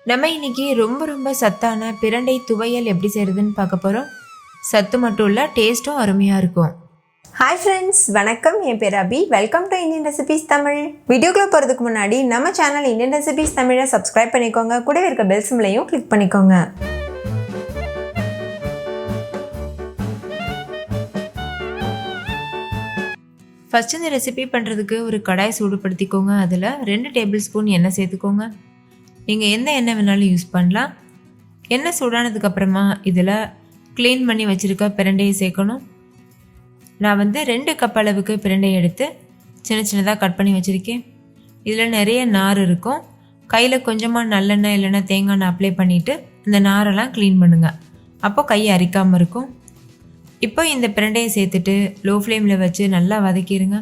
நம்ம இன்னைக்கு ரொம்ப சத்தான பிரண்டை துவையல் எப்படி செய்யறதுன்னு பார்க்க போகிறோம். சத்து மட்டும் இல்லை, டேஸ்ட்டும் அருமையாக இருக்கும். ஹாய் ஃப்ரெண்ட்ஸ், வணக்கம். என் பேர் Abhi. Welcome to Indian recipes Tamil. வீடியோக்குள்ளே போகிறதுக்கு முன்னாடி நம்ம சேனல் இந்தியன் ரெசிபீஸ் தமிழை சப்ஸ்கிரைப் பண்ணிக்கோங்க. கூடவே இருக்க பெல் சிம்லையும் கிளிக் பண்ணிக்கோங்க. ஃபஸ்ட்டு இந்த ரெசிபி பண்ணுறதுக்கு ஒரு கடாய் சூடுபடுத்திக்கோங்க. அதில் 2 டேபிள் ஸ்பூன் எண்ணெய் சேர்த்துக்கோங்க. நீங்கள் எந்த எண்ணெய் வேணாலும் யூஸ் பண்ணலாம். எண்ணெய் சூடானதுக்கப்புறமா இதில் க்ளீன் பண்ணி வச்சுருக்க பிரண்டையை சேர்க்கணும். நான் 2 கப் அளவுக்கு பிரண்டையை எடுத்து சின்னதாக கட் பண்ணி வச்சுருக்கேன். இதில் நிறைய நார் இருக்கும். கையில் கொஞ்சமாக நல்லெண்ணெய் இல்லைன்னா தேங்காய் எண்ணெய் அப்ளை பண்ணிவிட்டு இந்த நாரெல்லாம் க்ளீன் பண்ணுங்கள். அப்போ கையை அரிக்காமல் இருக்கும். இப்போ இந்த பிரண்டையை சேர்த்துட்டு லோ ஃப்ளேமில் வச்சு நல்லா வதக்கிடுங்க.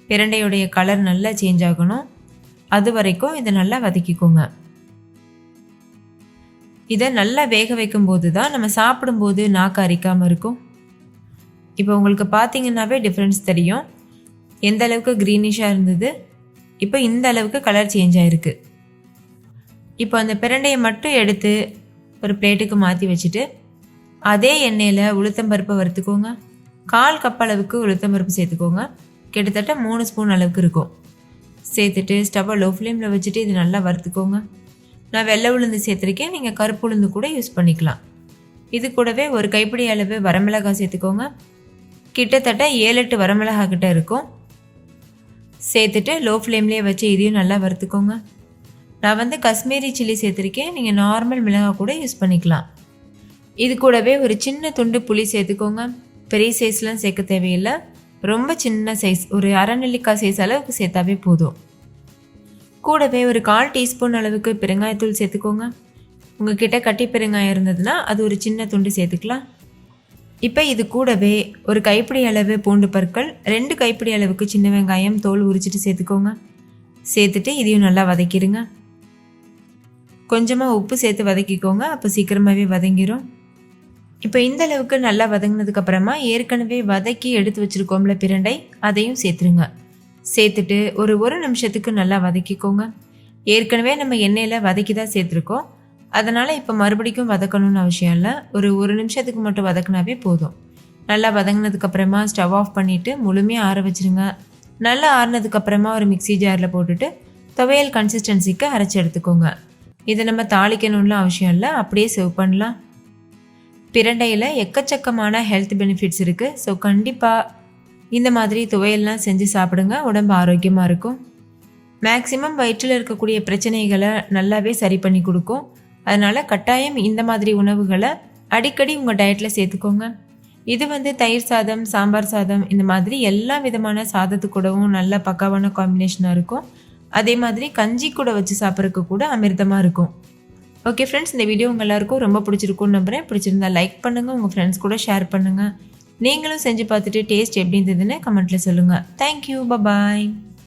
பிரண்டையுடைய கலர் நல்லா சேஞ்ச் ஆகணும். அது வரைக்கும் இதை நல்லா வதக்கிக்கோங்க. இதை நல்லா வேக வைக்கும்போது தான் நம்ம சாப்பிடும்போது நாக்கு அரிக்காமல் இருக்கும். இப்போ உங்களுக்கு பார்த்தீங்கன்னாவே டிஃப்ரென்ஸ் தெரியும். எந்த அளவுக்கு க்ரீனிஷாக இருந்தது, இப்போ இந்த அளவுக்கு கலர் சேஞ்ச் ஆகிருக்கு. இப்போ அந்த பிரண்டையை மட்டும் எடுத்து ஒரு பிளேட்டுக்கு மாற்றி வச்சுட்டு அதே எண்ணெயில் உளுத்தம்பருப்பை வறுத்துக்கோங்க. 1/4 கப் அளவுக்கு உளுத்தம்பருப்பு சேர்த்துக்கோங்க. கிட்டத்தட்ட 3 ஸ்பூன் அளவுக்கு இருக்கும். சேர்த்துட்டு ஸ்டவ்வை லோ ஃப்ளேமில் வச்சுட்டு இது நல்லா வறுத்துக்கோங்க. நான் வெள்ளை உளுந்து சேர்த்துருக்கேன், நீங்கள் கருப்பு உளுந்து கூட யூஸ் பண்ணிக்கலாம். இது கூடவே ஒரு கைப்பிடி அளவு வரமிளகாய் சேர்த்துக்கோங்க. கிட்டத்தட்ட 7-8 வரமிளகாய் கிட்ட இருக்கும். சேர்த்துட்டு லோ ஃப்ளேம்லேயே வச்சு இதையும் நல்லா வறுத்துக்கோங்க. நான் காஷ்மீரி சில்லி சேர்த்துருக்கேன், நீங்கள் நார்மல் மிளகாய் கூட யூஸ் பண்ணிக்கலாம். இது கூடவே ஒரு சின்ன துண்டு புளி சேர்த்துக்கோங்க. பெரிய சைஸ்லாம் சேர்க்க தேவையில்லை, ரொம்ப சின்ன சைஸ், ஒரு அரை நெல்லிக்காய் சைஸ் அளவுக்கு சேர்த்தாவே போதும். கூடவே ஒரு 1/4 டீஸ்பூன் அளவுக்கு பெருங்காயத்தூள் சேர்த்துக்கோங்க. உங்ககிட்ட கட்டி பெருங்காயம் இருந்ததுன்னா அது ஒரு சின்ன துண்டு சேர்த்துக்கலாம். இப்போ இது கூடவே ஒரு கைப்பிடி அளவு பூண்டு பற்கள், 2 கைப்பிடி அளவுக்கு சின்ன வெங்காயம் தோல் உரிச்சிட்டு சேர்த்துக்கோங்க. சேர்த்துட்டு இதையும் நல்லா வதக்கிடுங்க. கொஞ்சமாக உப்பு சேர்த்து வதக்கிக்கோங்க, அப்போ சீக்கிரமாகவே வதங்கிடும். இப்போ இந்த அளவுக்கு நல்லா வதங்கினதுக்கப்புறமா ஏற்கனவே வதக்கி எடுத்து வச்சுருக்கோம்ல பிரண்டை, அதையும் சேர்த்துருங்க. சேர்த்துட்டு ஒரு நிமிஷத்துக்கு நல்லா வதக்கிக்கோங்க. ஏற்கனவே நம்ம எண்ணெயில் வதக்கி தான் சேர்த்துருக்கோம், அதனால் இப்போ மறுபடிக்கும் வதக்கணும்னு அவசியம் இல்லை. ஒரு நிமிஷத்துக்கு மட்டும் வதக்கினாவே போதும். நல்லா வதங்கினதுக்கப்புறமா ஸ்டவ் ஆஃப் பண்ணிவிட்டு முழுமையாக ஆற வச்சுருங்க. நல்லா ஆறினதுக்கப்புறமா ஒரு மிக்ஸி ஜாரில் போட்டுட்டு துவையல் கன்சிஸ்டன்சிக்கு அரைச்சி எடுத்துக்கோங்க. இதை நம்ம தாளிக்கணும்லாம் அவசியம் இல்லை, அப்படியே சர்வ் பண்ணலாம். பிரண்டையில் எக்கச்சக்கமான ஹெல்த் பெனிஃபிட்ஸ் இருக்குது. ஸோ கண்டிப்பாக இந்த மாதிரி துவையல்லாம் செஞ்சு சாப்பிடுங்க, உடம்பு ஆரோக்கியமாக இருக்கும். மேக்ஸிமம் வயிற்றில் இருக்கக்கூடிய பிரச்சனைகளை நல்லாவே சரி பண்ணி கொடுக்கும். அதனால் கட்டாயம் இந்த மாதிரி உணவுகளை அடிக்கடி உங்கள் டயட்டில் சேர்த்துக்கோங்க. இது தயிர் சாதம், சாம்பார் சாதம், இந்த மாதிரி எல்லா விதமான சாதத்து கூடவும் நல்ல பக்காவான காம்பினேஷனாக இருக்கும். அதே மாதிரி கஞ்சி கூட வச்சு சாப்பிட்றதுக்கு கூட அமிர்தமாக இருக்கும். ஓகே ஃப்ரெண்ட்ஸ், இந்த வீடியோ உங்கள் எல்லாருக்கும் ரொம்ப பிடிச்சிருக்கும்னு நம்புகிறேன். பிடிச்சிருந்தா லைக் பண்ணுங்கள், உங்கள் ஃப்ரெண்ட்ஸ் கூட ஷேர் பண்ணுங்கள். நீங்களும் செஞ்சு பார்த்துட்டு டேஸ்ட் எப்படி இருந்ததுன்னு கமெண்ட்டில் சொல்லுங்கள். தேங்க்யூ, பாய்.